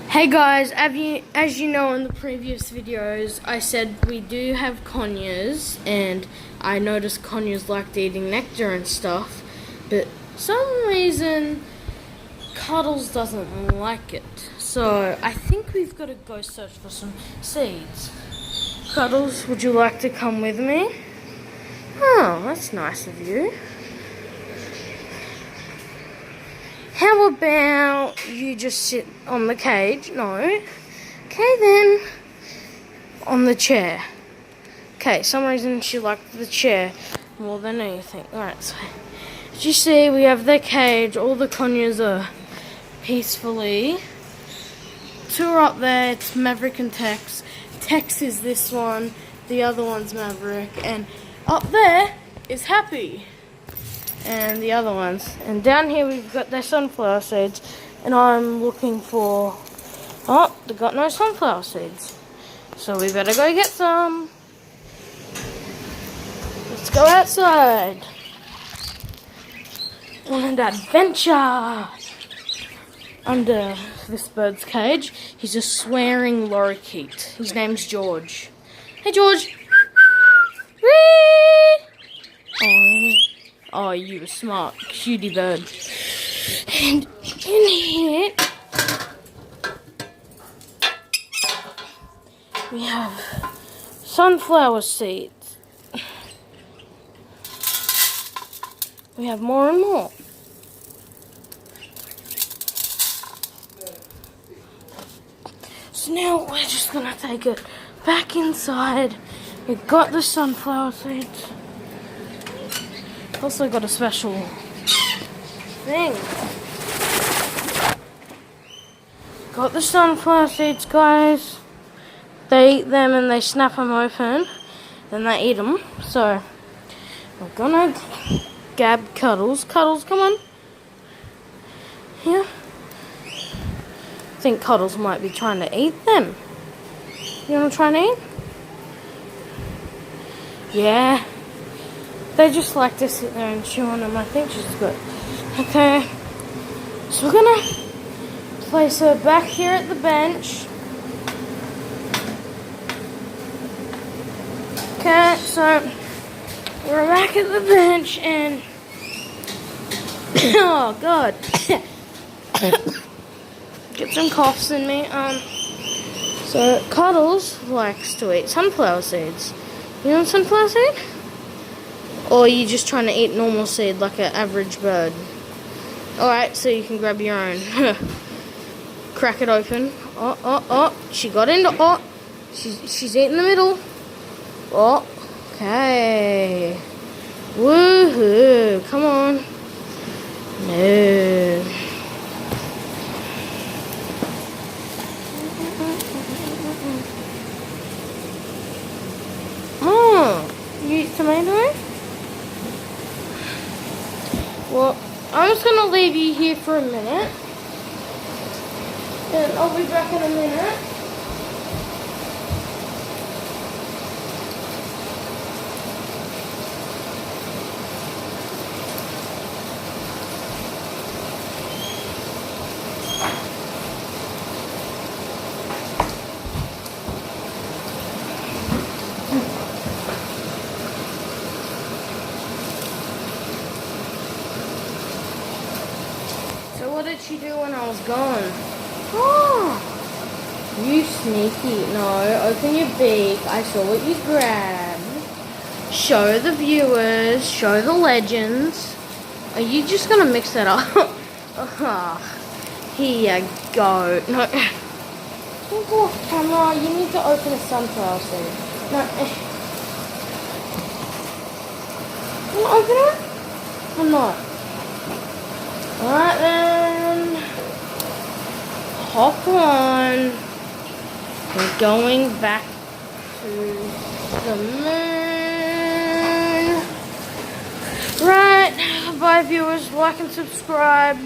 Hey guys, as you know in the previous videos, I said we do have conures, and I noticed conures liked eating nectar and stuff, but some reason Cuddles doesn't like it. So I think we've got to go search for some seeds. Cuddles, would you like to come with me? Oh, that's nice of you. How about you just sit on the cage? No. Okay then. On the chair. Okay, some reason she liked the chair more than anything. Alright, so as you see, we have the cage. All the conures are peacefully. Two are up there. It's Maverick and Tex. Tex is this one. The other one's Maverick. And up there is Happy. And the other ones. And down here we've got their sunflower seeds. And I'm looking for... Oh, they got no sunflower seeds. So we better go get some. Let's go outside. And adventure. Under this bird's cage, he's a swearing lorikeet. His name's George. Hey George. Whee! Oh, you were smart, cutie bird. And in here, we have sunflower seeds. We have more and more. So now we're just gonna take it back inside. We've got the sunflower seeds. Also got a special thing. Got the sunflower seeds, guys. They eat them and they snap them open. Then they eat them. So, we're gonna grab Cuddles. Cuddles, come on. Here. I think Cuddles might be trying to eat them. You wanna try and eat? Yeah. They just like to sit there and chew on them. I think she's good. Okay. So we're gonna place her back here at the bench. Okay, so we're back at the bench and oh god. Get some coughs in me. So Cuddles likes to eat sunflower seeds. You want sunflower seed? Or are you just trying to eat normal seed like an average bird? Alright, so you can grab your own. Crack it open. Oh. She got into... Oh, she's eating the middle. Oh, okay. Woohoo. Come on. No. Oh, you eat tomato? Well, I'm just going to leave you here for a minute. And I'll be back in a minute. So what did she do when I was gone? Oh, you sneaky. No, open your beak. I saw what you grabbed. Show the viewers. Show the legends. Are you just going to mix that up? Here you go. No. Don't go off camera. You need to open a sunflower seed. No. You want to open it? Or not? Alright then, hop on. We're going back to the moon. Right, bye viewers, like and subscribe.